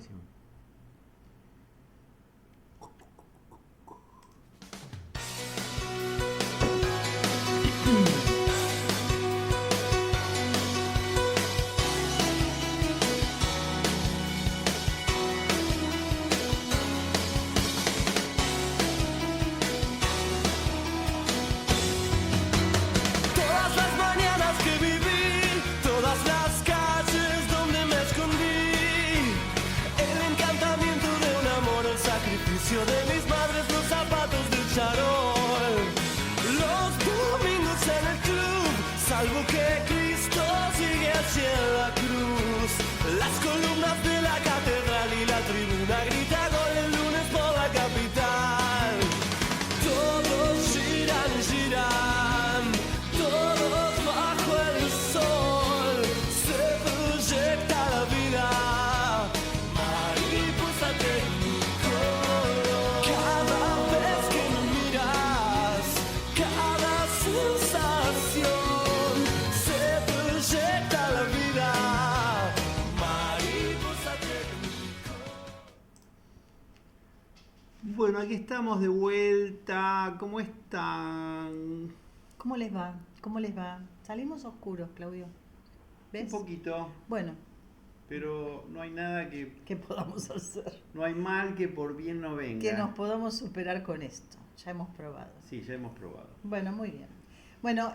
continuación. Todas las mañanas que viví, todas las calles donde me escondí, el encantamiento de un amor, el sacrificio de mis madres, los zapatos del charol, los domingos en el club, salvo que Cristo sigue hacia la cruz, las columnas de la catedral y la tribuna grita gol el lunes por la capital. Todos giran, giran, todos bajo el sol, se proyecta la vida, mariposa tecnicolor. Cada vez que me miras, cada sensación, se proyecta la vida, mariposa tecnicolor. Bueno, aquí estamos de vuelta. ¿Cómo están? ¿Cómo les va? ¿Cómo les va? Salimos oscuros, Claudio. ¿Ves? Un poquito, Bueno, pero no hay nada que... ¿qué podamos hacer? No hay mal que por bien no venga. Que nos podamos superar con esto. Ya hemos probado. Sí, ya hemos probado. Bueno, muy bien. Bueno,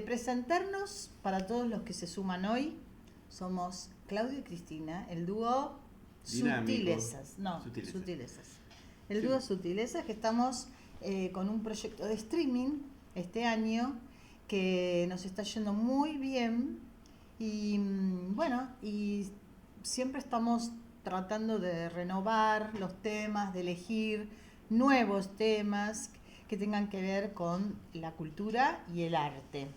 presentarnos para todos los que se suman hoy. Somos Claudio y Cristina, el dúo Dinámico. Sutilezas. No, Sutilezas. Sutilezas. El Sí. dúo Sutilezas, que estamos con un proyecto de streaming este año que nos está yendo muy bien y bueno, y siempre estamos tratando de renovar los temas, de elegir nuevos temas que tengan que ver con la cultura y el arte.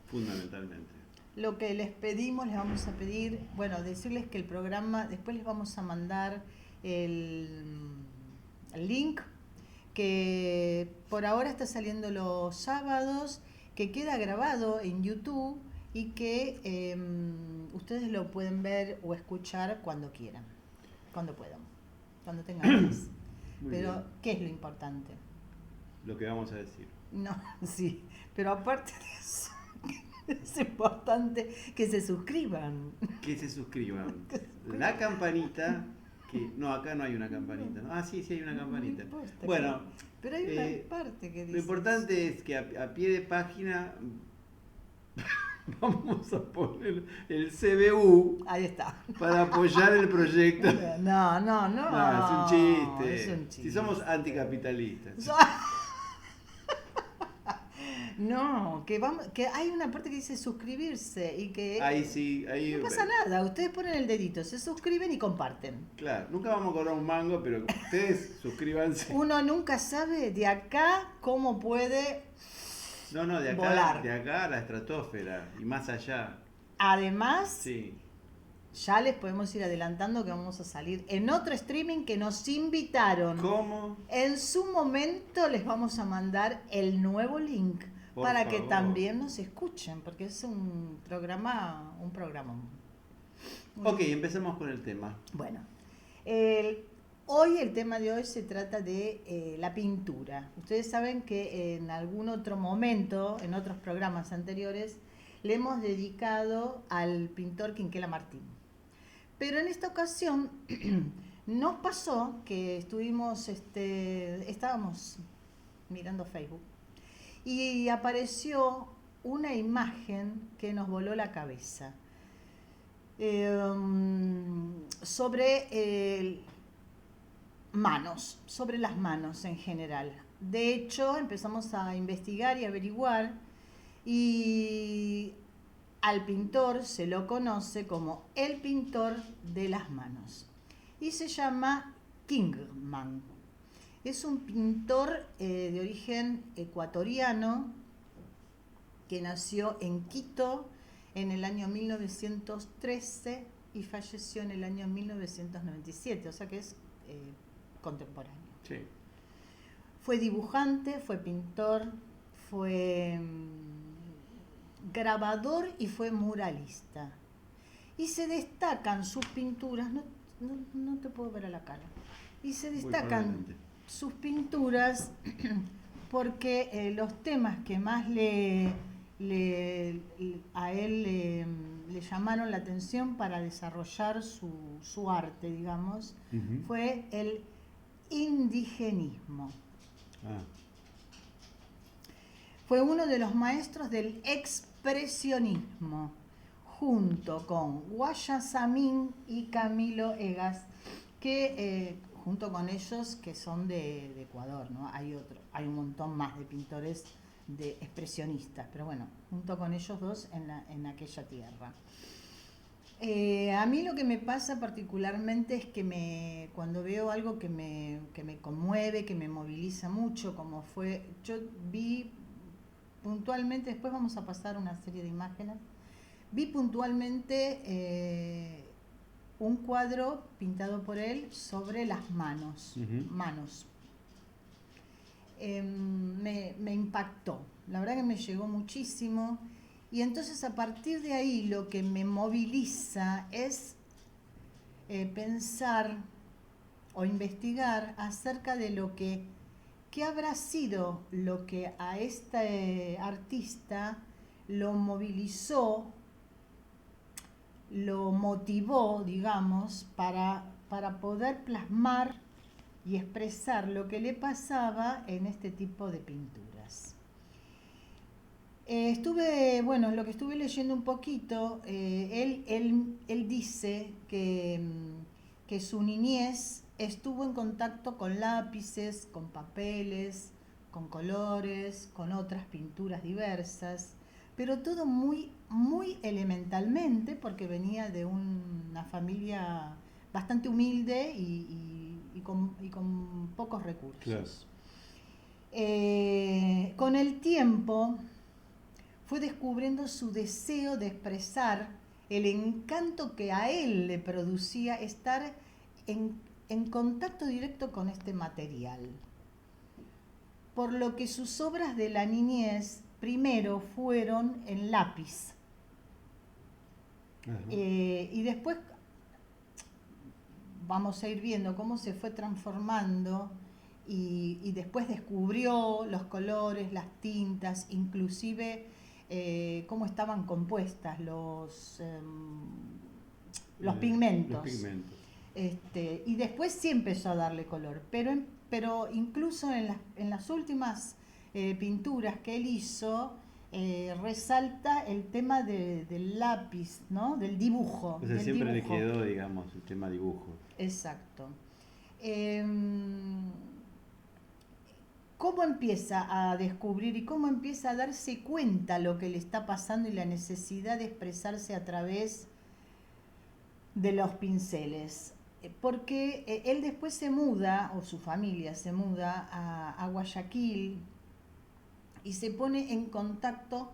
Fundamentalmente. Lo que les pedimos, les vamos a pedir, bueno, decirles que el programa, después les vamos a mandar el link, que por ahora está saliendo los sábados, que queda grabado en YouTube y que ustedes lo pueden ver o escuchar cuando quieran, cuando puedan, cuando tengan ganas. Muy Pero, bien. ¿qué es lo importante? Lo que vamos a decir. No, sí, pero aparte de eso, es importante que se suscriban. Que se suscriban. La campanita, que... No, acá no hay una campanita, ¿no? Ah, sí, sí hay una campanita. No importa, Bueno, pero hay una parte que dice... lo importante es que a pie de página vamos a poner el CBU Ahí está. para apoyar el proyecto. No. No, es un chiste. Es un chiste. Si somos anticapitalistas. No, que hay una parte que dice suscribirse y que Ahí sí, ahí. no pasa nada, ustedes ponen el dedito, se suscriben y comparten. Claro, nunca vamos a cobrar un mango, pero ustedes suscríbanse. Uno nunca sabe de acá cómo puede No, de acá, volar. de acá a la estratosfera y más allá. Además, Sí. ya les podemos ir adelantando que vamos a salir en otro streaming que nos invitaron. ¿Cómo? En su momento les vamos a mandar el nuevo link Por para que favor. también nos escuchen, porque es un programa. Ok, empecemos con el tema. Bueno, el tema de hoy se trata de la pintura. Ustedes saben que en algún otro momento, en otros programas anteriores, le hemos dedicado al pintor Quinquela Martín. Pero en esta ocasión nos pasó que estábamos mirando Facebook y apareció una imagen que nos voló la cabeza sobre sobre las manos en general. De hecho, empezamos a investigar y averiguar y al pintor se lo conoce como el pintor de las manos y se llama Kingman. Es un pintor de origen ecuatoriano que nació en Quito en el año 1913 y falleció en el año 1997, o sea que es contemporáneo. Sí. Fue dibujante, fue pintor, fue grabador y fue muralista. Y se destacan sus pinturas, no te puedo ver a la cara. Y se Muy destacan probablemente. sus pinturas porque los temas que más a él le llamaron la atención para desarrollar su arte, digamos, Ujú. fue el indigenismo. Ah, Fue uno de los maestros del expresionismo, junto con Guayasamín y Camilo Egas, que junto con ellos que son de Ecuador, ¿no? Hay un montón más de pintores de expresionistas, pero bueno, junto con ellos dos en aquella tierra. A mí lo que me pasa particularmente es que cuando veo algo que me conmueve, que me moviliza mucho, como fue, yo vi puntualmente, después vamos a pasar una serie de imágenes, vi puntualmente un cuadro pintado por él sobre las manos. Ujú. Me impactó, la verdad que me llegó muchísimo, y entonces a partir de ahí lo que me moviliza es pensar o investigar acerca de qué habrá sido lo que a este artista lo movilizó, lo motivó, digamos, para poder plasmar y expresar lo que le pasaba en este tipo de pinturas. Lo que estuve leyendo un poquito, él dice que su niñez estuvo en contacto con lápices, con papeles, con colores, con otras pinturas diversas, pero todo muy, muy elementalmente, porque venía de una familia bastante humilde y con pocos recursos. claro. Con el tiempo fue descubriendo su deseo de expresar el encanto que a él le producía estar en contacto directo con este material. Por lo que sus obras de la niñez primero fueron en lápiz. Ajá. Y después vamos a ir viendo cómo se fue transformando y después descubrió los colores, las tintas, inclusive cómo estaban compuestas los pigmentos. Los pigmentos. Y después sí empezó a darle color, pero incluso en las últimas pinturas que él hizo, resalta el tema del lápiz, ¿no? Del dibujo. O sea, del siempre dibujo. le quedó, digamos, el tema dibujo. Exacto. ¿Cómo empieza a descubrir y cómo empieza a darse cuenta lo que le está pasando y la necesidad de expresarse a través de los pinceles? Porque él después se muda, o su familia se muda a Guayaquil y se pone en contacto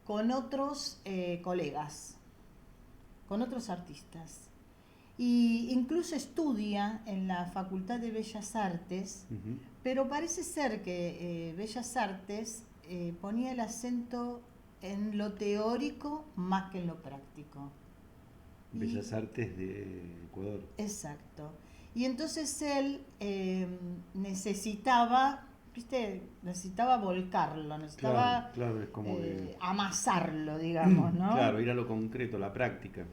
con otros colegas, con otros artistas. Y incluso estudia en la Facultad de Bellas Artes, Ujú. pero parece ser que Bellas Artes ponía el acento en lo teórico más que en lo práctico. Bellas Artes de Ecuador. Exacto. Y entonces él necesitaba volcarlo, necesitaba Claro, es como que... amasarlo, digamos, ¿no? Claro, ir a lo concreto, la práctica.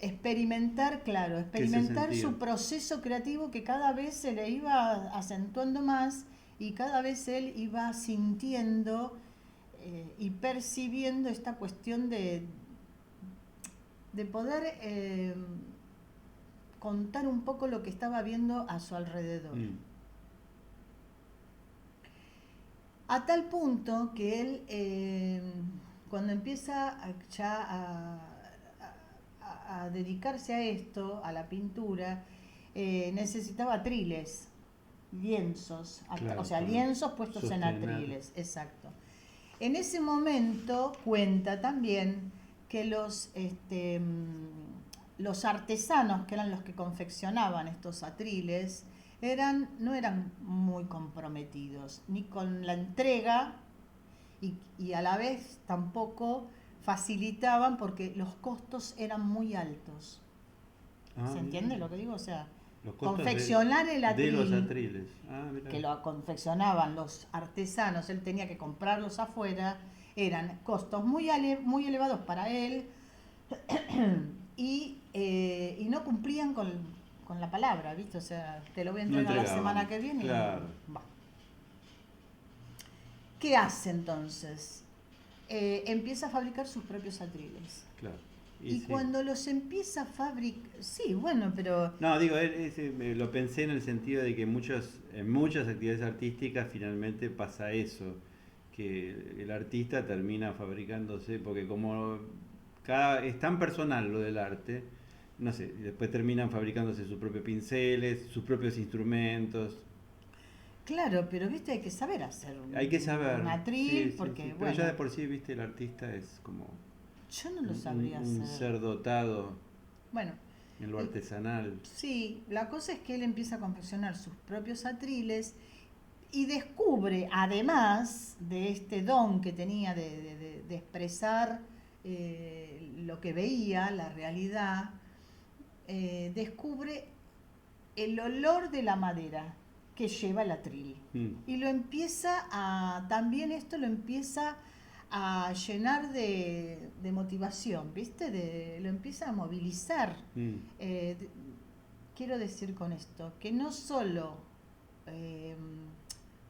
Experimentar sentía? su proceso creativo que cada vez se le iba acentuando más y cada vez él iba sintiendo y percibiendo esta cuestión de poder contar un poco lo que estaba viendo a su alrededor. A tal punto que él, cuando empieza a dedicarse a esto, a la pintura, necesitaba atriles, lienzos, Claro, o sea, para lienzos puestos en sostener. atriles, exacto. En ese momento cuenta también que los artesanos, que eran los que confeccionaban estos atriles, no eran muy comprometidos, ni con la entrega y a la vez tampoco facilitaban porque los costos eran muy altos. Ah, ¿Se entiende lo que digo? O sea, los costos confeccionar el atril, de los atriles. Ah, mirá. que lo confeccionaban los artesanos, él tenía que comprarlos afuera, eran costos muy elevados para él y no cumplían con la palabra, ¿viste? O sea, te lo voy a No entregar la entregaban. semana que viene. Claro. Va. ¿Qué hace entonces? Empieza a fabricar sus propios atriles. Claro. Y sí. cuando los empieza a fabricar, sí, bueno, pero No, digo, lo pensé en el sentido de que en muchas actividades artísticas finalmente pasa eso, que el artista termina fabricándose, porque como es tan personal lo del arte, no sé, después terminan fabricándose sus propios pinceles, sus propios instrumentos. claro, pero viste, hay que saber hacer Hay que saber. un atril, Sí, sí, porque sí. Pero bueno, ya de por sí, viste, el artista es como yo no lo sabría un hacer. ser dotado Bueno, en lo artesanal. sí, la cosa es que él empieza a confeccionar sus propios atriles y descubre, además de este don que tenía de expresar lo que veía, la realidad, descubre el olor de la madera que lleva el atril. Y lo empieza también esto lo empieza a llenar de motivación, ¿viste? Lo empieza a movilizar. Quiero decir con esto, que no solo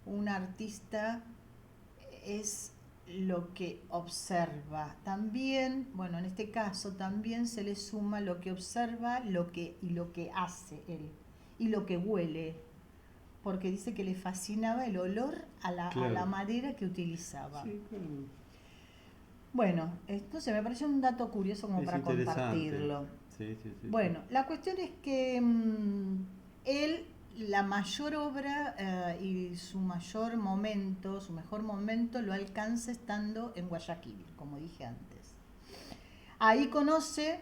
un artista es lo que observa, también, bueno, en este caso también se le suma lo que observa y lo que hace él, y lo que huele, porque dice que le fascinaba el olor a la madera que utilizaba. Sí, claro. Bueno, entonces me pareció un dato curioso como para compartirlo. Sí, sí, sí. Bueno, la cuestión es que él, la mayor obra y su mejor momento lo alcanza estando en Guayaquil, como dije antes. Ahí conoce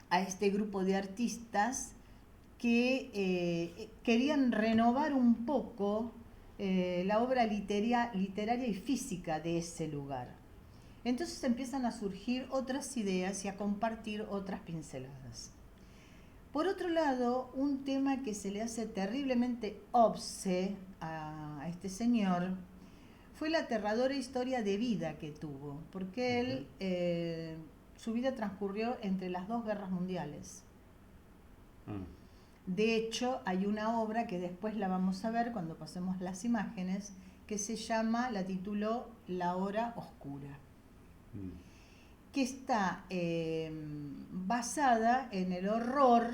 a este grupo de artistas que querían renovar un poco la obra literaria y física de ese lugar. Entonces empiezan a surgir otras ideas y a compartir otras pinceladas. Por otro lado, un tema que se le hace terriblemente obse a este señor fue la aterradora historia de vida que tuvo, porque él, su vida transcurrió entre las dos guerras mundiales. De hecho, hay una obra que después la vamos a ver cuando pasemos las imágenes, que la tituló La Hora Oscura, que está basada en el horror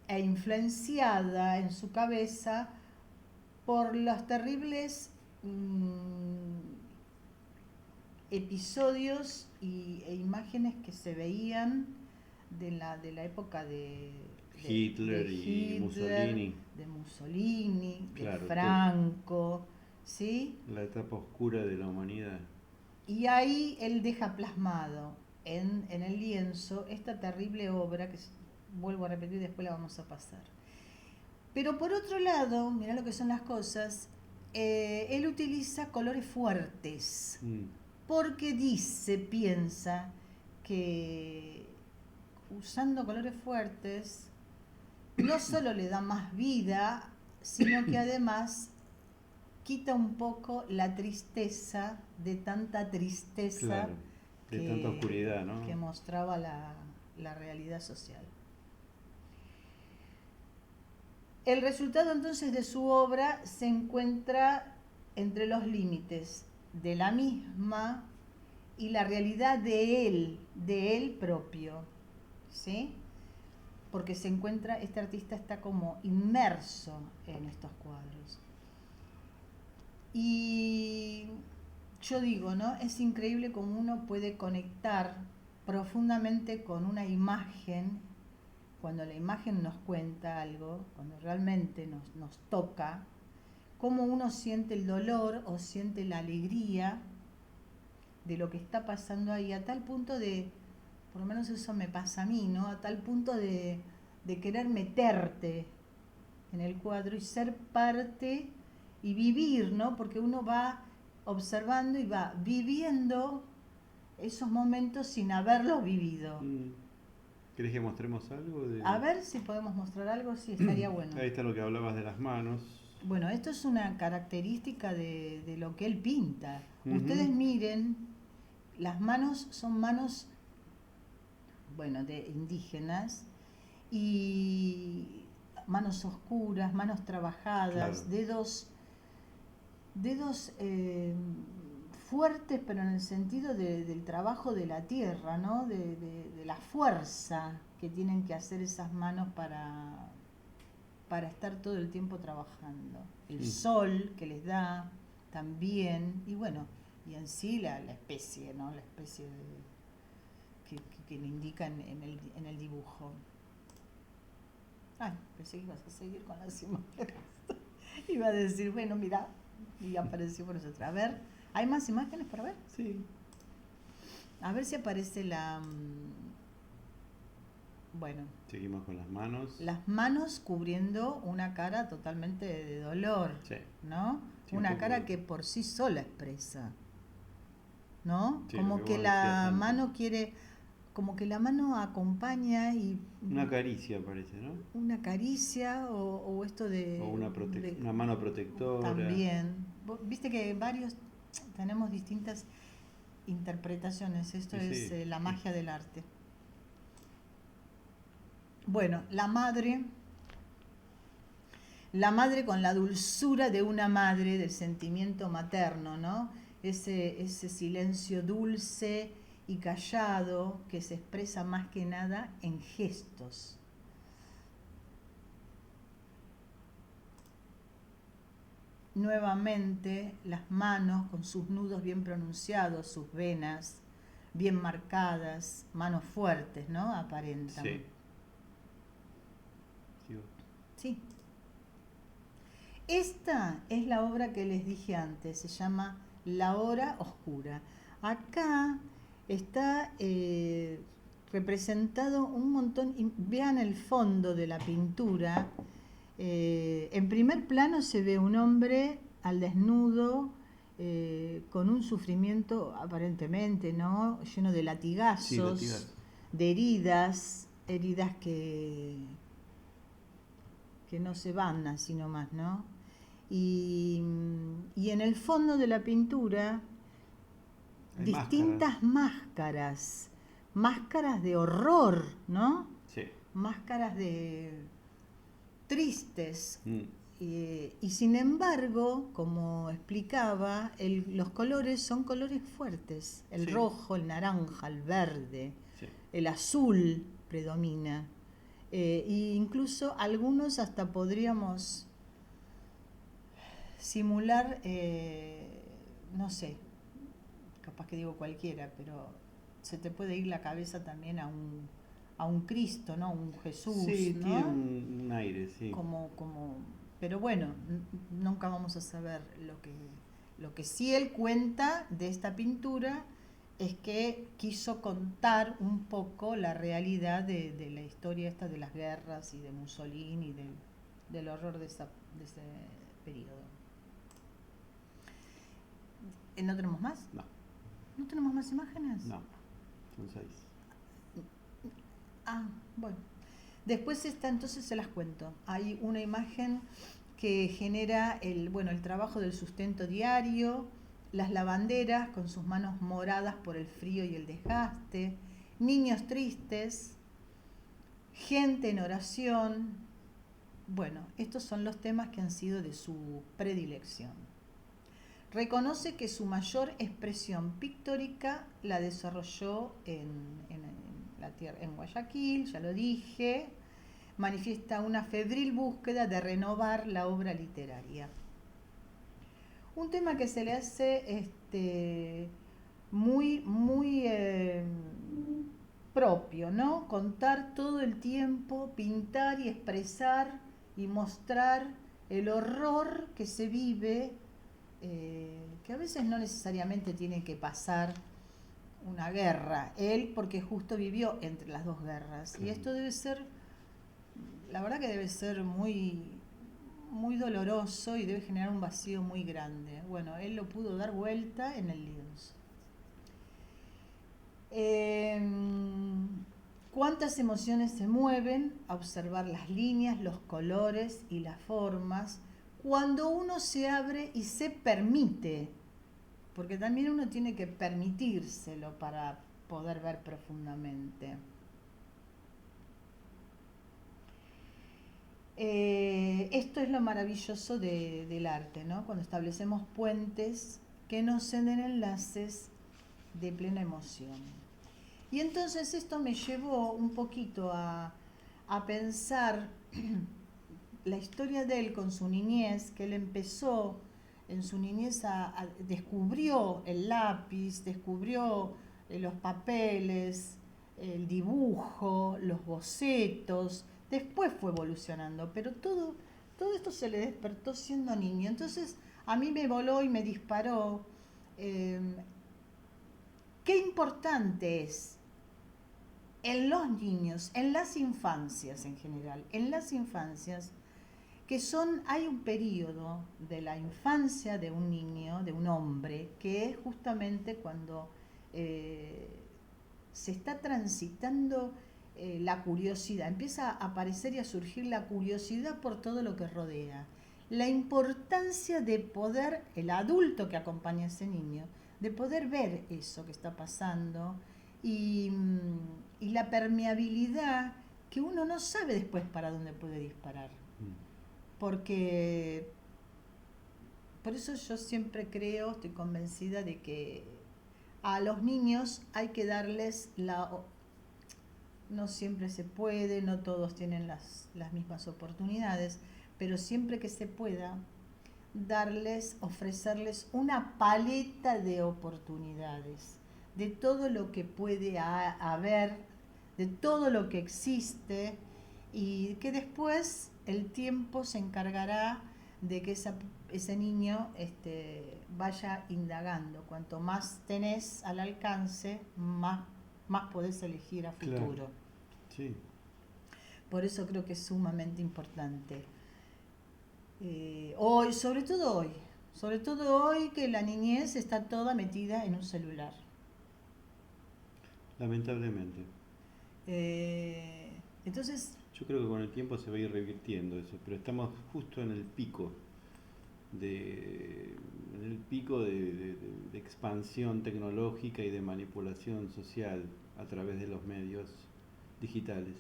e influenciada en su cabeza por los terribles episodios e imágenes que se veían de la época de Hitler y Mussolini. De Mussolini, Claro, de Franco, ¿sí? La etapa oscura de la humanidad. Y ahí él deja plasmado en el lienzo esta terrible obra que vuelvo a repetir, después la vamos a pasar. Pero por otro lado, mirá lo que son las cosas, él utiliza colores fuertes, porque piensa que usando colores fuertes no solo le da más vida, sino que además quita un poco la tristeza de tanta tristeza, claro, de tanta oscuridad, ¿no? Que mostraba la realidad social. El resultado entonces de su obra se encuentra entre los límites de la misma y la realidad de él propio, ¿sí? Porque este artista está como inmerso en estos cuadros. Y yo digo, ¿no? Es increíble cómo uno puede conectar profundamente con una imagen, cuando la imagen nos cuenta algo, cuando realmente nos toca, cómo uno siente el dolor o siente la alegría de lo que está pasando ahí, a tal punto por lo menos eso me pasa a mí, ¿no? A tal punto de querer meterte en el cuadro y ser parte y vivir, ¿no? Porque uno va observando y va viviendo esos momentos sin haberlos vivido. ¿Querés que mostremos algo? A ver si podemos mostrar algo, sí, estaría bueno. Ahí está lo que hablabas de las manos. Bueno, esto es una característica de lo que él pinta. Ujú. Ustedes miren, las manos son manos, bueno, de indígenas, y manos oscuras, manos trabajadas, Claro. dedos fuertes, pero en el sentido del trabajo de la tierra, ¿no? De la fuerza que tienen que hacer esas manos para estar todo el tiempo trabajando. El Sí. sol que les da también, y bueno, y en sí la especie, ¿no? La especie que le indica en el dibujo. Ay, pensé que ibas a seguir con las imágenes. Iba a decir, bueno, mira, y apareció por nosotros. A ver, ¿hay más imágenes para ver? Sí. A ver si aparece bueno, Seguimos con las manos. las manos cubriendo una cara totalmente de dolor, Sí. ¿no? Sí, un Una poco cara de- que por sí sola expresa, ¿no? Sí, Como lo que vos la decías antes. mano quiere, como que la mano acompaña y Una caricia parece, ¿no? una caricia o esto O una, de- una mano protectora. también. Viste que varios tenemos distintas interpretaciones, esto Sí, es sí. la magia del arte. Bueno, la madre con la dulzura de una madre, del sentimiento materno, ¿no? Ese silencio dulce y callado que se expresa más que nada en gestos. Nuevamente, las manos con sus nudos bien pronunciados, sus venas bien marcadas, manos fuertes, ¿no? Aparentan. Sí. Sigo. Sí. Esta es la obra que les dije antes, se llama La Hora Oscura. Acá está representado un montón, y vean el fondo de la pintura. En primer plano se ve un hombre al desnudo, con un sufrimiento aparentemente, ¿no? Lleno de latigazos, Sí, latigazos. de heridas que no se van así nomás, ¿no? Y en el fondo de la pintura, Hay distintas máscaras de horror, ¿no? Sí. Máscaras de tristes. Mm. Y sin embargo, como explicaba, los colores son colores fuertes. El Sí. rojo, el naranja, el verde, Sí. el azul predomina. E incluso algunos hasta podríamos simular, no sé, capaz que digo cualquiera, pero se te puede ir la cabeza también a un Cristo, ¿no? Un Jesús, Sí, ¿no? tiene un aire, sí. Pero bueno, nunca vamos a saber lo que sí él cuenta de esta pintura es que quiso contar un poco la realidad de la historia esta de las guerras y de Mussolini y del horror de ese periodo. ¿No tenemos más? No, ¿No tenemos más imágenes? no. Son 6. Ah, bueno. Después entonces se las cuento. Hay una imagen que genera el trabajo del sustento diario, las lavanderas con sus manos moradas por el frío y el desgaste, niños tristes, gente en oración. Bueno, estos son los temas que han sido de su predilección. Reconoce que su mayor expresión pictórica la desarrolló en Guayaquil, ya lo dije. Manifiesta una febril búsqueda de renovar la obra literaria. Un tema que se le hace muy propio, ¿no? Contar todo el tiempo, pintar y expresar y mostrar el horror que se vive, que a veces no necesariamente tiene que pasar una guerra. Él porque justo vivió entre las dos guerras. Y esto debe ser, la verdad que debe ser muy doloroso y debe generar un vacío muy grande. Bueno, él lo pudo dar vuelta en el lienzo. cuántas emociones se mueven a observar las líneas, los colores y las formas cuando uno se abre y se permite, porque también uno tiene que permitírselo para poder ver profundamente. Esto es lo maravilloso del arte, ¿no? Cuando establecemos puentes que nos den enlaces de plena emoción. Y entonces esto me llevó un poquito a pensar la historia de él con su niñez, que él empezó en su niñez descubrió el lápiz, descubrió los papeles, el dibujo, los bocetos, después fue evolucionando, pero todo esto se le despertó siendo niño. Entonces a mí me voló y me disparó. Qué importante es en los niños, en las infancias en general, en las infancias, hay un periodo de la infancia de un niño, de un hombre, que es justamente cuando se está transitando la curiosidad, empieza a aparecer y a surgir la curiosidad por todo lo que rodea. La importancia de poder, el adulto que acompaña a ese niño, de poder ver eso que está pasando y la permeabilidad que uno no sabe después para dónde puede disparar. Porque por eso yo siempre creo, estoy convencida de que a los niños hay que darles no siempre se puede, no todos tienen las mismas oportunidades, pero siempre que se pueda, ofrecerles una paleta de oportunidades, de todo lo que puede haber, de todo lo que existe, y que después el tiempo se encargará de que ese niño vaya indagando. Cuanto más tenés al alcance, más podés elegir a futuro. Claro. Sí. Por eso creo que es sumamente importante. Hoy, sobre todo hoy que la niñez está toda metida en un celular. Lamentablemente. Entonces, yo creo que con el tiempo se va a ir revirtiendo eso, pero estamos justo en el pico de expansión tecnológica y de manipulación social a través de los medios digitales.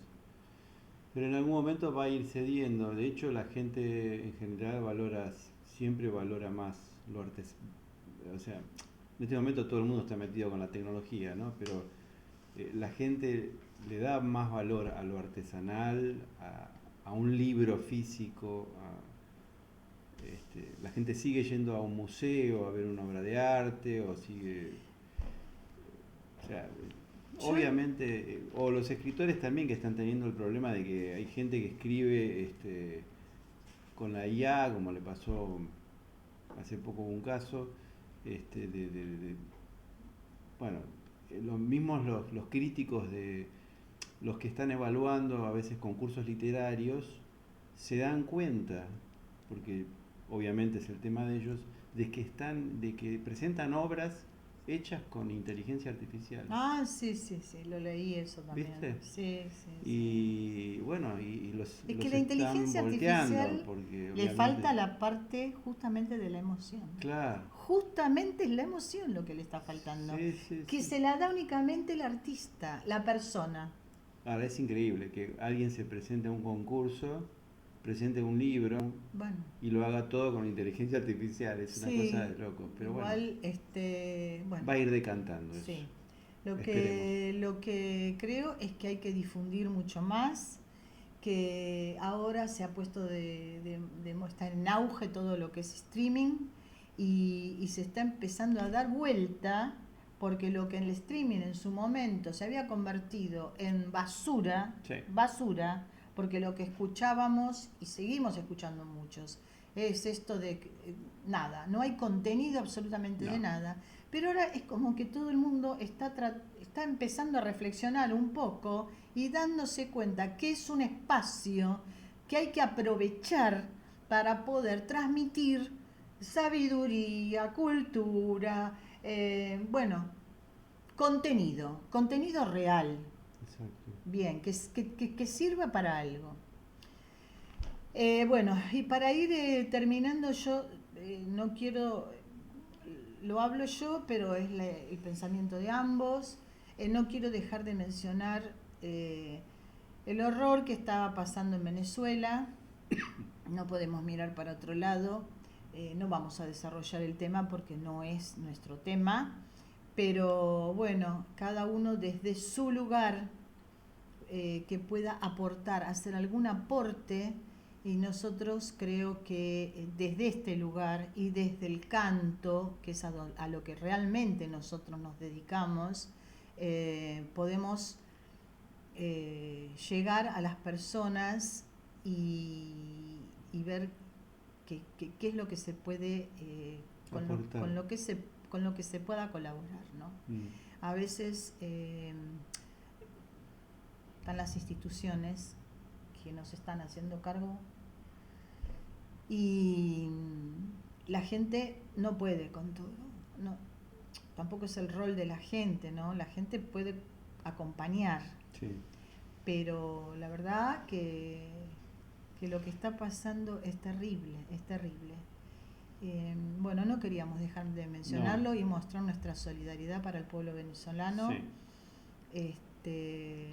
Pero en algún momento va a ir cediendo. De hecho, la gente en general siempre valora más lo artesanal. O sea, en este momento todo el mundo está metido con la tecnología, ¿no? Pero la gente le da más valor a lo artesanal, a un libro físico. La gente sigue yendo a un museo a ver una obra de arte, o sigue... O sea, obviamente, o los escritores también, que están teniendo el problema de que hay gente que escribe con la IA, como le pasó hace poco un caso, bueno, los mismos los críticos de los que están evaluando a veces concursos literarios se dan cuenta, porque obviamente es el tema de ellos, de que presentan obras hechas con inteligencia artificial. Ah, sí, lo leí eso también. ¿Viste? Sí. Y bueno, y los Es que los la inteligencia están volteando, artificial porque le obviamente... falta la parte justamente de la emoción. Claro. Justamente es la emoción lo que le está faltando. Sí. Se la da únicamente el artista, la persona. Ahora es increíble que alguien se presente a un concurso, presente un libro, bueno, y lo haga todo con inteligencia artificial. Es una cosa de loco. Pero igual, bueno, va a ir decantando eso. Sí. Lo que creo es que hay que difundir mucho más, que ahora se ha puesto está en auge todo lo que es streaming, y se está empezando a dar vuelta, porque lo que en el streaming en su momento se había convertido en basura, porque lo que escuchábamos, y seguimos escuchando muchos, es esto de que, nada, no hay contenido absolutamente de nada, pero ahora es como que todo el mundo está empezando a reflexionar un poco y dándose cuenta que es un espacio que hay que aprovechar para poder transmitir sabiduría, cultura, contenido real, Exacto. Bien, que sirva para algo. Bueno, y para ir terminando, yo no quiero, lo hablo yo, pero es el pensamiento de ambos. No quiero dejar de mencionar el horror que estaba pasando en Venezuela. No podemos mirar para otro lado. No vamos a desarrollar el tema porque no es nuestro tema. Pero bueno, cada uno desde su lugar que pueda aportar, hacer algún aporte, y nosotros creo que desde este lugar y desde el canto, que es a lo que realmente nosotros nos dedicamos, podemos llegar a las personas y ver qué es lo que se puede, con lo que se pueda colaborar, ¿no? A veces están las instituciones que nos están haciendo cargo y la gente no puede con todo, no, tampoco es el rol de la gente, ¿no? La gente puede acompañar, Sí. pero la verdad que lo que está pasando es terrible, es terrible. Bueno, no queríamos dejar de mencionarlo y mostrar nuestra solidaridad para el pueblo venezolano. Sí.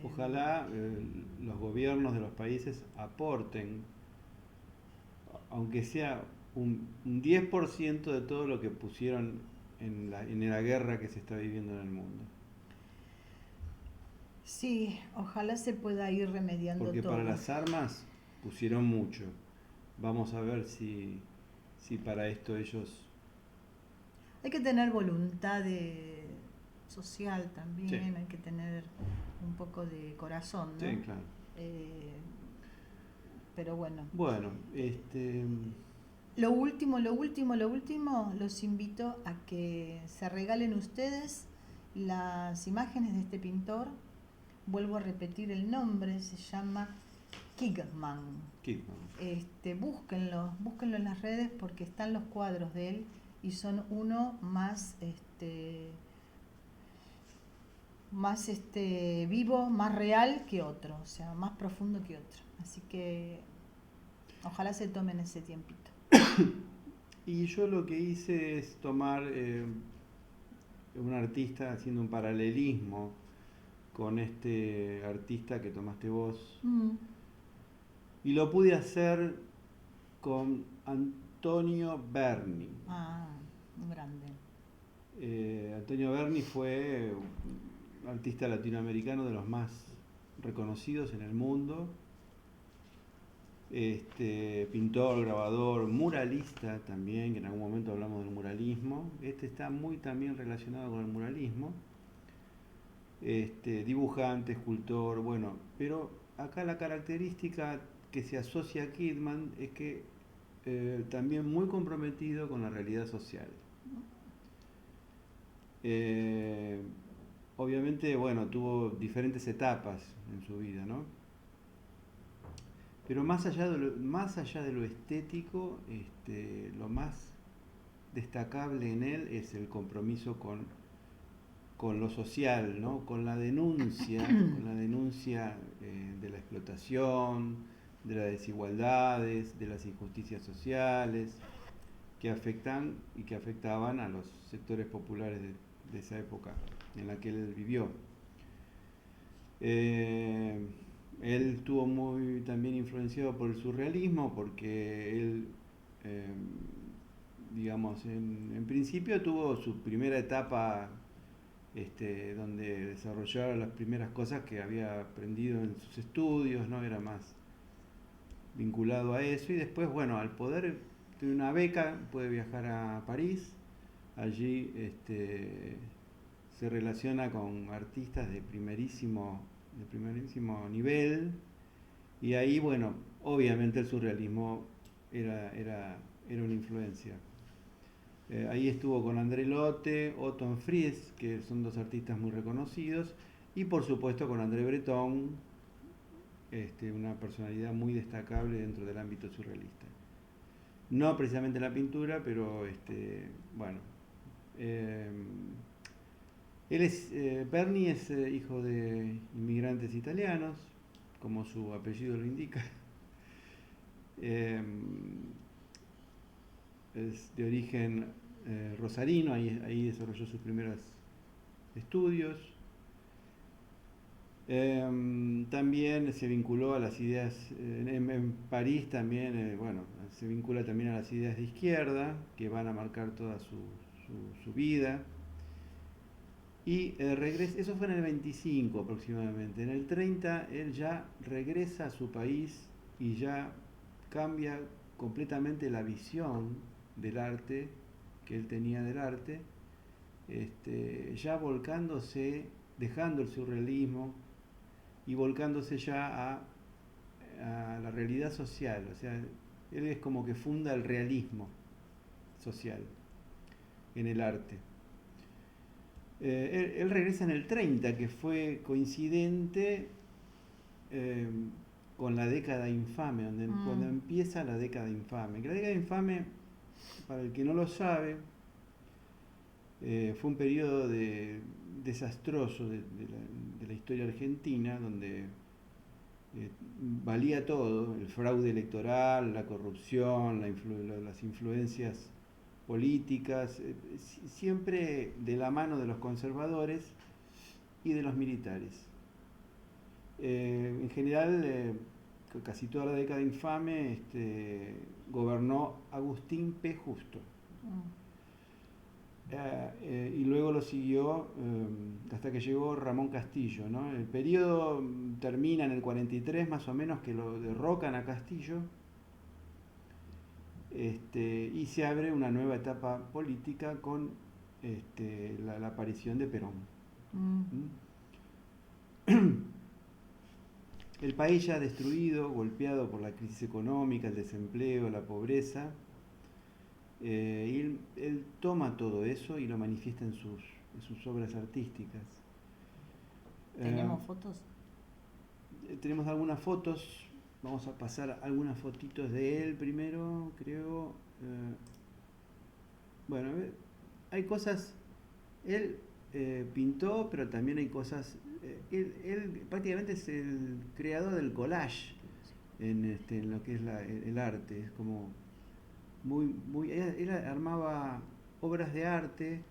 Ojalá los gobiernos de los países aporten, aunque sea un 10% de todo lo que pusieron en la guerra que se está viviendo en el mundo. Sí, ojalá se pueda ir remediando porque todo. Para las armas pusieron mucho. Vamos a ver si para esto ellos... Hay que tener voluntad social también, Sí. Hay que tener un poco de corazón, ¿no? Sí, claro. Pero bueno. Bueno, Lo último, los invito a que se regalen ustedes las imágenes de este pintor. Vuelvo a repetir el nombre, se llama Kidman. Búsquenlo en las redes porque están los cuadros de él y son uno más vivo, más real que otro, o sea, más profundo que otro. Así que ojalá se tomen ese tiempito. Y yo lo que hice es tomar un artista haciendo un paralelismo con este artista que tomaste vos. Y lo pude hacer con Antonio Berni. Un grande. Antonio Berni fue un artista latinoamericano de los más reconocidos en el mundo. Pintor, grabador, muralista también, que en algún momento hablamos del muralismo. Está muy también relacionado con el muralismo. Dibujante, escultor, bueno, pero acá la característica que se asocia a Kidman es que también muy comprometido con la realidad social. Obviamente, bueno, tuvo diferentes etapas en su vida, ¿no? Pero más allá de lo estético, lo más destacable en él es el compromiso con lo social, ¿no? Con la denuncia de la explotación, de las desigualdades, de las injusticias sociales que afectan y que afectaban a los sectores populares de esa época en la que él vivió. Él estuvo muy también influenciado por el surrealismo, porque él, digamos, en principio tuvo su primera etapa donde desarrollaba las primeras cosas que había aprendido en sus estudios, ¿no? Era más vinculado a eso, y después, bueno, al poder tener una beca, puede viajar a París. Allí se relaciona con artistas de primerísimo nivel, y ahí, bueno, obviamente el surrealismo era una influencia. Ahí estuvo con André Lotte, Otto Fries, que son dos artistas muy reconocidos, y por supuesto con André Breton, una personalidad muy destacable dentro del ámbito surrealista. No precisamente en la pintura, pero bueno. Bernie es hijo de inmigrantes italianos, como su apellido lo indica. Eh, es de origen rosarino, ahí desarrolló sus primeros estudios. También se vinculó a las ideas, en París también, bueno, se vincula también a las ideas de izquierda, que van a marcar toda su vida. Y eso fue en el 25 aproximadamente. En el 30 él ya regresa a su país y ya cambia completamente la visión del arte que él tenía del arte, ya volcándose, dejando el surrealismo y volcándose ya a la realidad social. O sea, él es como que funda el realismo social en el arte. Él regresa en el 30, que fue coincidente con la década infame, cuando empieza la década infame. Que la década infame, para el que no lo sabe, fue un periodo desastroso de la historia argentina, donde valía todo: el fraude electoral, la corrupción, las influencias políticas, siempre de la mano de los conservadores y de los militares. En general, casi toda la década infame gobernó Agustín P. Justo. Y luego lo siguió hasta que llegó Ramón Castillo, ¿no? El periodo termina en el 43 más o menos, que lo derrocan a Castillo, y se abre una nueva etapa política con la aparición de Perón. El país ya destruido, golpeado por la crisis económica, el desempleo, la pobreza, y él toma todo eso y lo manifiesta en sus obras artísticas. ¿Tenemos fotos? Tenemos algunas fotos. Vamos a pasar algunas fotitos de él primero, creo. Bueno, hay cosas. Él pintó, pero también hay cosas. Él prácticamente es el creador del collage en lo que es el arte. Es como él armaba obras de arte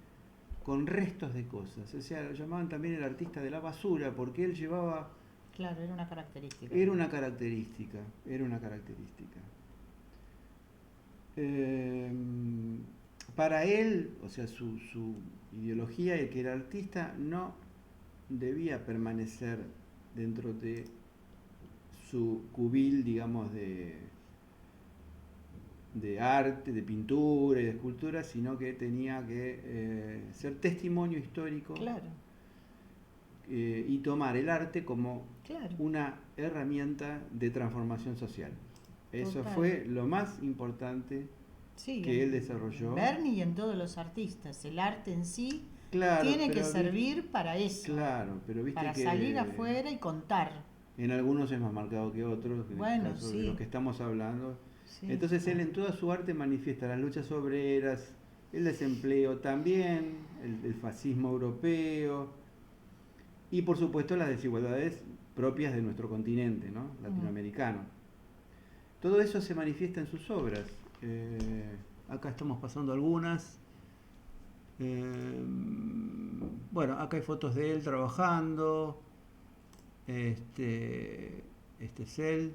con restos de cosas. O sea, lo llamaban también el artista de la basura, porque él llevaba. Claro, era una característica. Era una característica. Para él, o sea, su ideología, el que era artista, no debía permanecer dentro de su cubil, digamos, de arte, de pintura y de escultura, sino que tenía que ser testimonio histórico. Claro. Y tomar el arte como Claro. una herramienta de transformación social. Eso Total. fue lo más importante que él desarrolló. Bernie y en todos los artistas. El arte en sí Claro, tiene que pero servir para eso. Claro, pero viste para que salir afuera y contar. en algunos es más marcado que otros, en Bueno, el caso sí. de los que estamos hablando. Sí. Entonces él en toda su arte manifiesta las luchas obreras, el desempleo también, el fascismo europeo y por supuesto las desigualdades propias de nuestro continente, ¿no? Latinoamericano. Todo eso se manifiesta en sus obras. Acá estamos pasando algunas. Bueno, acá hay fotos de él trabajando. Este es él.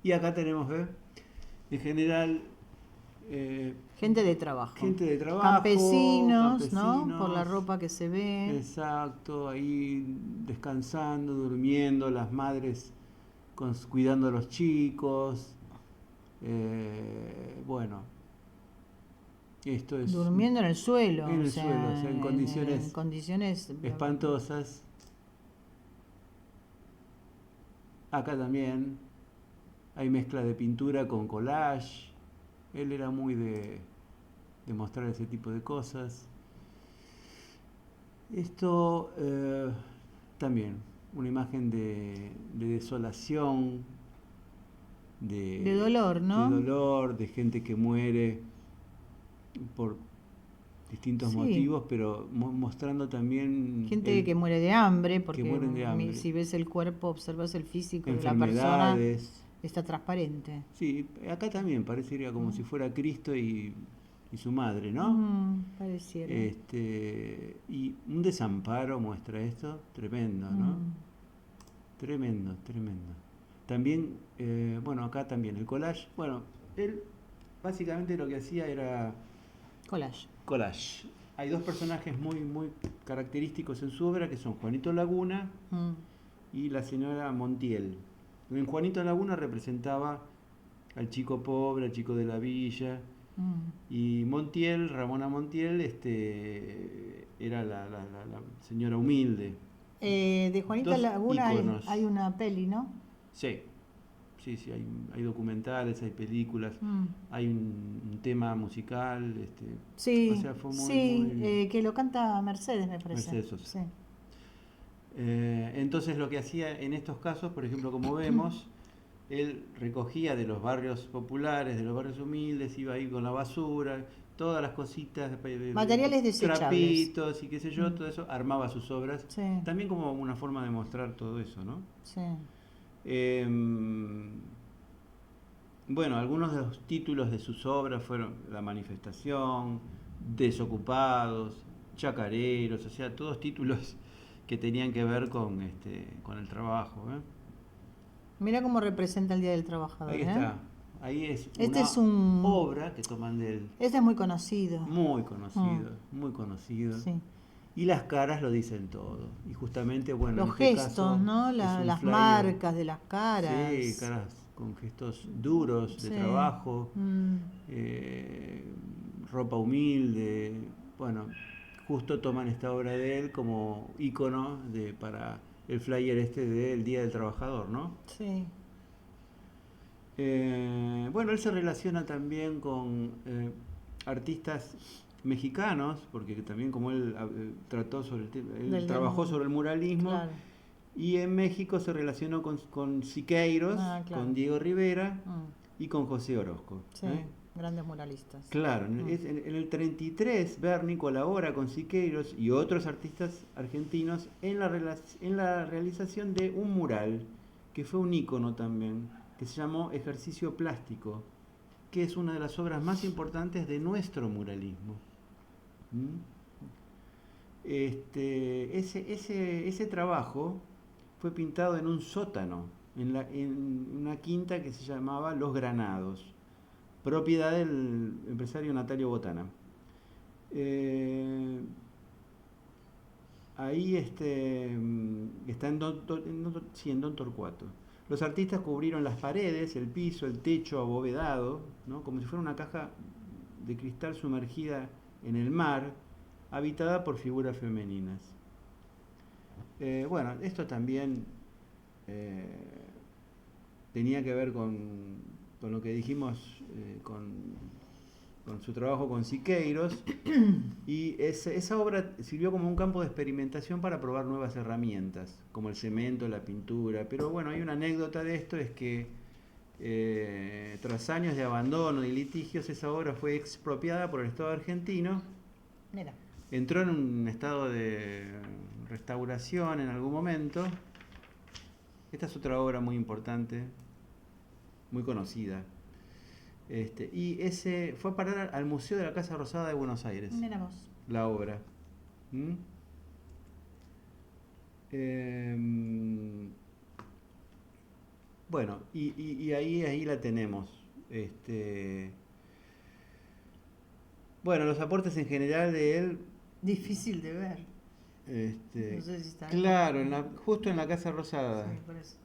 Y acá tenemos, en general, Gente de trabajo. Campesinos, ¿no? Por la ropa que se ve. Exacto, ahí descansando, durmiendo, las madres cuidando a los chicos. Bueno, esto es Durmiendo en el suelo. en el suelo, o sea, en condiciones espantosas. Acá también hay mezcla de pintura con collage. Él era muy de mostrar ese tipo de cosas. Esto también, una imagen de desolación, de dolor, ¿no? De dolor, de gente que muere distintos Sí. motivos, pero mostrando también Gente que muere de hambre, porque mueren de hambre. si ves el cuerpo, observas el físico de la persona, enfermedades. está transparente. Sí, acá también parecería como si fuera Cristo y su madre, ¿no? Pareciera. Y un desamparo muestra esto, tremendo, ¿no? Tremendo, tremendo. También, bueno, acá también el collage. Bueno, él básicamente lo que hacía era collage. Hay dos personajes muy, muy característicos en su obra, que son Juanito Laguna y la señora Montiel. En Juanito Laguna representaba al chico pobre, al chico de la villa, y Montiel, Ramona Montiel, era la señora humilde. De Juanita Dos Laguna íconos. hay una peli, ¿no? Sí, hay documentales, hay películas, hay un tema musical, Sí, o sea, fue muy, sí, muy... que lo canta Mercedes, me parece. Mercedes Sosa. Sí. Entonces lo que hacía en estos casos, por ejemplo, como vemos, él recogía de los barrios populares, de los barrios humildes, iba ahí con la basura, todas las cositas, Materiales desechables. trapitos y qué sé yo, todo eso, armaba sus obras, Sí. también como una forma de mostrar todo eso, ¿no? Sí. Bueno, algunos de los títulos de sus obras fueron La Manifestación, Desocupados, Chacareros, o sea, todos títulos que tenían que ver con el trabajo, ¿eh? Mira cómo representa el Día del Trabajador. Ahí está, ahí es Este es un... obra que toman de él. Este es muy conocido. Muy conocido, muy conocido. Sí. Y las caras lo dicen todo. Y justamente, bueno, Los en este gestos, caso, ¿no? es un Las flyer. marcas de las caras. Sí, caras con gestos duros de Sí. trabajo, ropa humilde. Bueno, justo toman esta obra de él como ícono para el flyer del Día del Trabajador, ¿no? Sí. Bueno, él se relaciona también con artistas mexicanos, porque también como él trató sobre él trabajó sobre el muralismo, Claro. y en México se relacionó con Siqueiros, Claro. con Diego Rivera y con José Orozco. Sí, grandes muralistas. Claro, en el 33 Berni colabora con Siqueiros y otros artistas argentinos en la realización de un mural que fue un ícono también, que se llamó Ejercicio Plástico, que es una de las obras más importantes de nuestro muralismo. Ese trabajo fue pintado en un sótano, en una quinta que se llamaba Los Granados, propiedad del empresario Natalio Botana. Ahí está en Don Torcuato. Los artistas cubrieron las paredes, el piso, el techo abovedado, ¿no? Como si fuera una caja de cristal sumergida en el mar, habitada por figuras femeninas. Bueno, esto también tenía que ver con lo que dijimos, con su trabajo con Siqueiros, y esa obra sirvió como un campo de experimentación para probar nuevas herramientas, como el cemento, la pintura. Pero bueno, hay una anécdota de esto, es que tras años de abandono y litigios, esa obra fue expropiada por el Estado argentino. Mira. Entró en un estado de restauración en algún momento. Esta es otra obra muy importante, muy conocida. Y ese fue a parar al Museo de la Casa Rosada de Buenos Aires. Mira vos. La obra. Bueno, y ahí la tenemos. Bueno, los aportes en general de él. Difícil de ver. No sé si está Claro, justo en la Casa Rosada. Sí, por eso.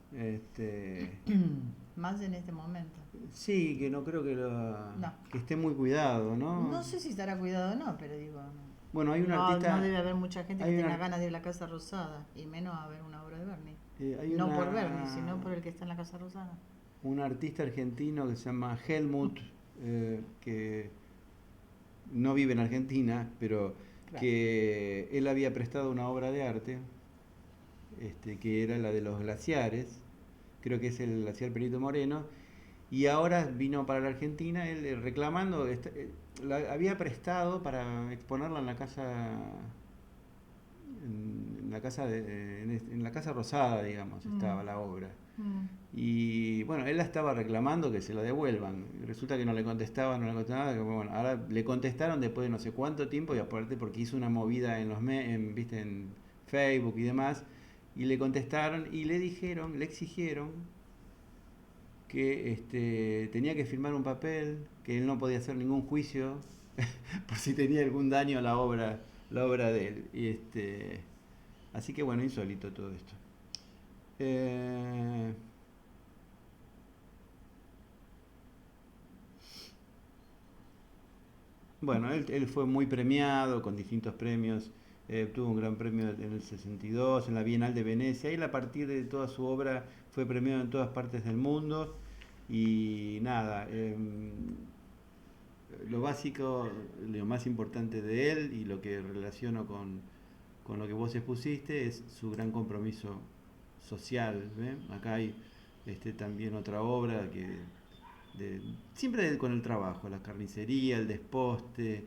Más en este momento. Sí, que no creo que que esté muy cuidado, ¿no? No sé si estará cuidado o no, pero digo... Bueno, hay un artista... No debe haber mucha gente que tenga ganas de ir a la Casa Rosada, y menos a ver una obra de Berni. No por Berni, sino por el que está en la Casa Rosada. Un artista argentino que se llama Helmut, que no vive en Argentina, pero claro, que él había prestado una obra de arte, que era la de los glaciares, creo que es el glaciar Perito Moreno, y ahora vino para la Argentina, él reclamando, la había prestado para exponerla en la casa, en la casa en la Casa Rosada, digamos, estaba la obra. Y bueno, él la estaba reclamando que se la devuelvan. Resulta que no le contestaban, que, bueno, ahora le contestaron después de no sé cuánto tiempo, y aparte porque hizo una movida en ¿viste? En Facebook y demás, y le contestaron y le exigieron que tenía que firmar un papel, que él no podía hacer ningún juicio por si tenía algún daño a la obra de él. Y así que bueno, insólito todo esto. Bueno, él fue muy premiado con distintos premios. Tuvo un gran premio en el 62, en la Bienal de Venecia. Él, a partir de toda su obra, fue premiado en todas partes del mundo. Y nada, lo básico, lo más importante de él, y lo que relaciono con lo que vos expusiste, es su gran compromiso social. Acá hay también otra obra que siempre con el trabajo, la carnicería, el desposte,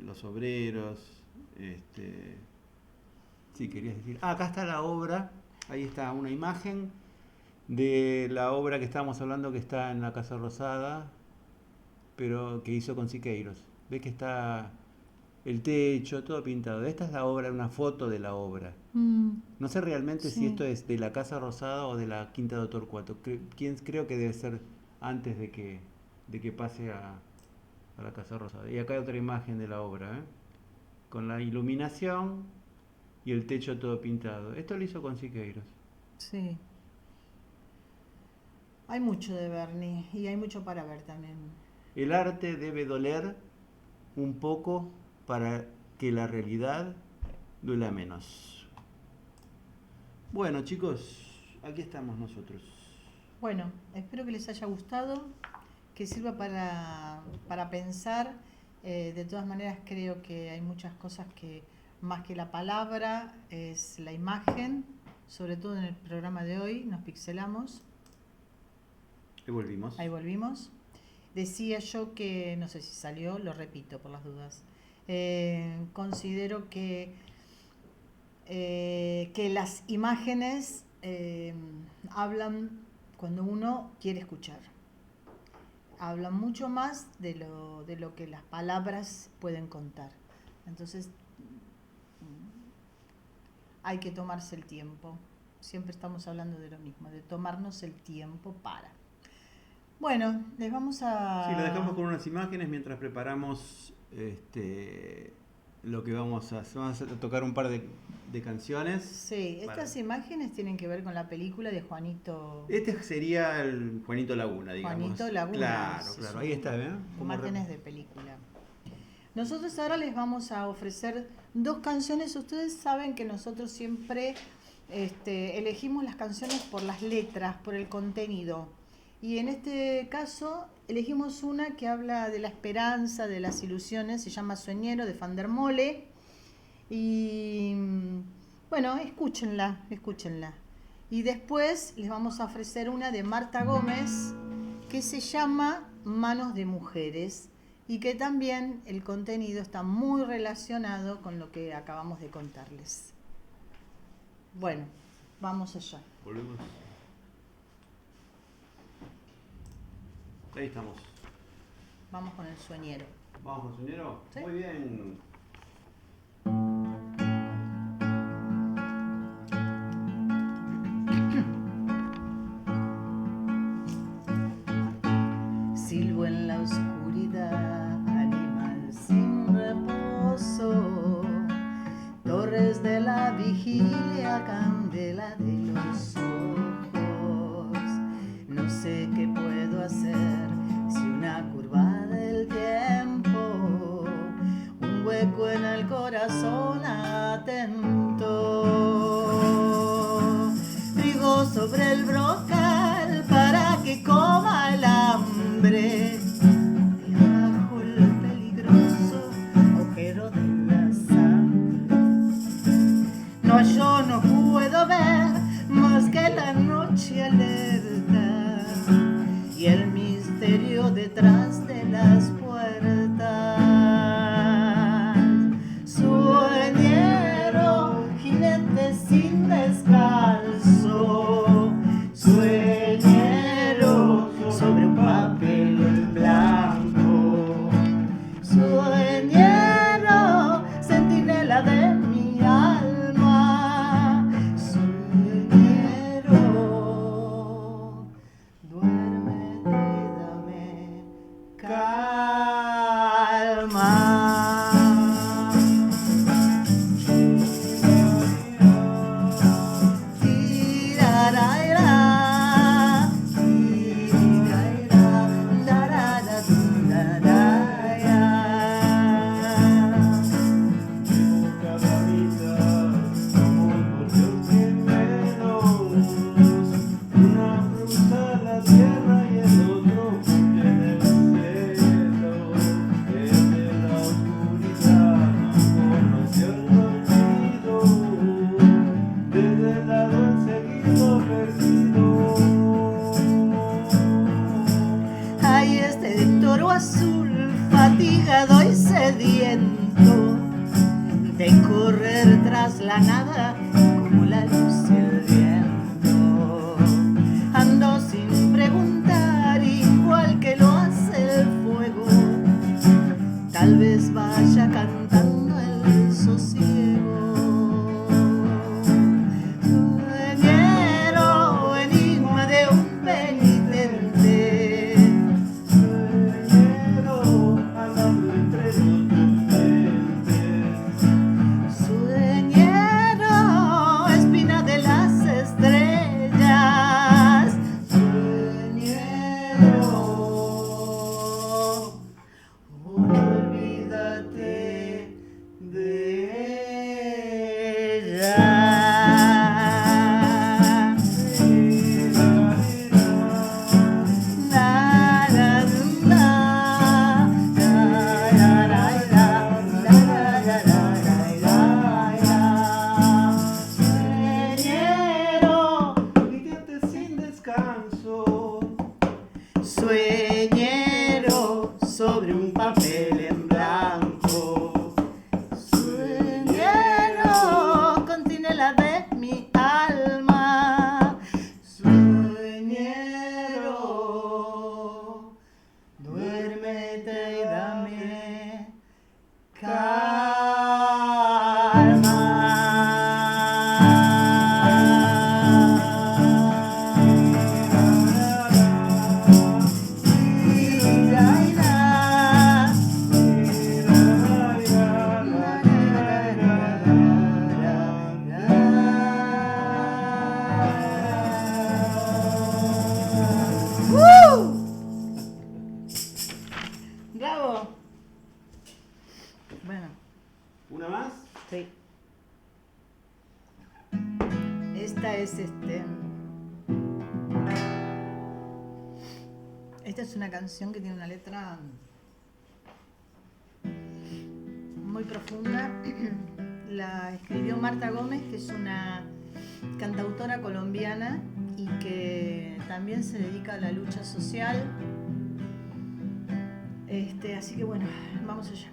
los obreros. Sí, querías decir. Acá está la obra, ahí está una imagen de la obra que estábamos hablando, que está en la Casa Rosada, pero que hizo con Siqueiros. Ves que está el techo, todo pintado. Esta es la obra, una foto de la obra. No sé realmente si esto es de la Casa Rosada o de la Quinta de Torcuato. Creo que debe ser antes de que pase a la Casa Rosada. Y acá hay otra imagen de la obra, con la iluminación y el techo todo pintado. Esto lo hizo con Siqueiros. Sí. Hay mucho de Berni y hay mucho para ver también. El arte debe doler un poco para que la realidad duela menos. Bueno, chicos, aquí estamos nosotros. Bueno, espero que les haya gustado, que sirva para pensar. De todas maneras, creo que hay muchas cosas que, más que la palabra, es la imagen. Sobre todo en el programa de hoy, nos pixelamos. Ahí volvimos. Decía yo que, no sé si salió, lo repito por las dudas. Considero que las imágenes hablan cuando uno quiere escuchar. Hablan mucho más de lo que las palabras pueden contar. Entonces, hay que tomarse el tiempo. Siempre estamos hablando de lo mismo, de tomarnos el tiempo para. Bueno, les vamos a... Sí, lo dejamos con unas imágenes mientras preparamos lo que vamos a tocar un par de canciones. Sí, estas imágenes tienen que ver con la película de Juanito... Este sería el Juanito Laguna, digamos. Juanito Laguna. Claro, ahí está, ¿eh? Imágenes de película. Nosotros ahora les vamos a ofrecer 2 canciones. Ustedes saben que nosotros siempre elegimos las canciones por las letras, por el contenido. Y en este caso elegimos una que habla de la esperanza, de las ilusiones, se llama Sueñero, de Van der Mole. Y bueno, escúchenla. Y después les vamos a ofrecer una de Marta Gómez que se llama Manos de Mujeres, y que también el contenido está muy relacionado con lo que acabamos de contarles. Bueno, vamos allá. Volvemos. Ahí estamos. Vamos con el Sueñero. ¿Vamos con el Sueñero? ¿Sí? Muy bien. Silbo en la oscuridad, animal sin reposo, torres de la vigilia, candela de los ojos. No sé qué puedo hacer si una curva del tiempo, un hueco en el corazón atento. Trigo sobre el brocal para que coma el hambre, bajo el peligroso agujero de la sangre. No, yo no puedo ver más que la noche alerta misterio detrás de las puertas. Sueñero, jinete sin descanso, sueñero sobre un papel blanco, sueñero, centinela de mi alma, sueñero, duérmete y dame calma. Hay este toro azul fatigado y sediento de correr tras la nada como la luz y el viento. Ando sin preguntar igual que lo hace el fuego. Tal vez vaya cantando el sosiego. Sueñero, enigma de un penitente. Sueñero, andando entre los dientes. Sueñero, espina de las estrellas. Sueñero, olvídate de ella. La, la, la, la, la, la, la, la, la, la. Sueñero, Lídiate sin descanso. sueñero sobre un papel en blanco, sueñero, continela de mi alma, sueñero, duérmete y dame ¡Bravo! Bueno, ¿Una más? sí. Esta es Esta es una canción que tiene una letra muy profunda. La escribió Marta Gómez, que es una cantautora colombiana y que también se dedica a la lucha social. Así que bueno, vamos allá.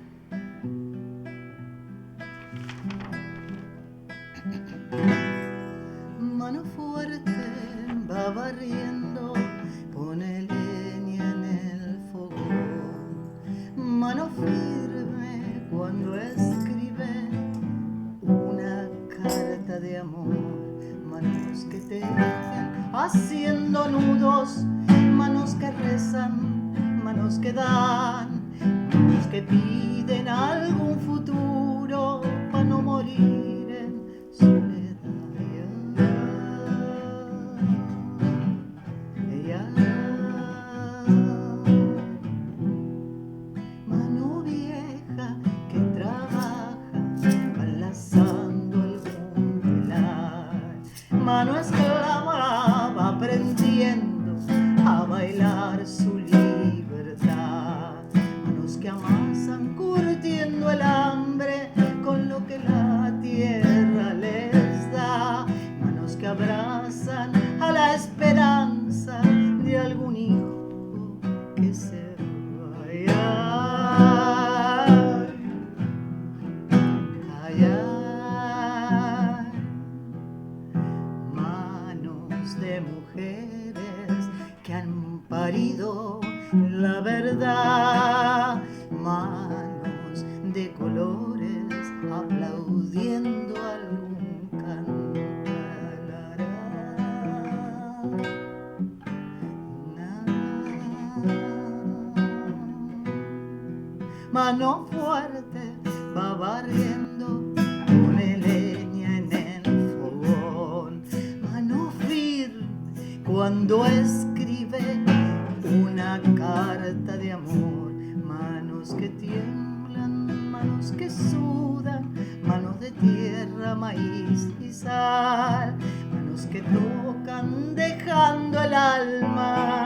Mano fuerte va barriendo, pone leña en el fogón. Mano firme cuando escribe una carta de amor. Manos que tejen haciendo nudos, manos que rezan, manos que dan, manos que piden algún futuro para no morir en soledad. Mano vieja que trabaja balanzando algún telar. Mano esclava va aprendiendo a bailar su libertad. Manos que amasan curtiendo el hambre con lo que la tierra les da. Manos que abrazan a la esperanza de algún hijo que parido la verdad. Manos de colores aplaudiendo algún mano fuerte va barriendo, pone leña en el fogón. Mano firme cuando escribe una carta de amor. Manos que tiemblan, manos que sudan, manos de tierra, maíz y sal. Manos que tocan dejando el alma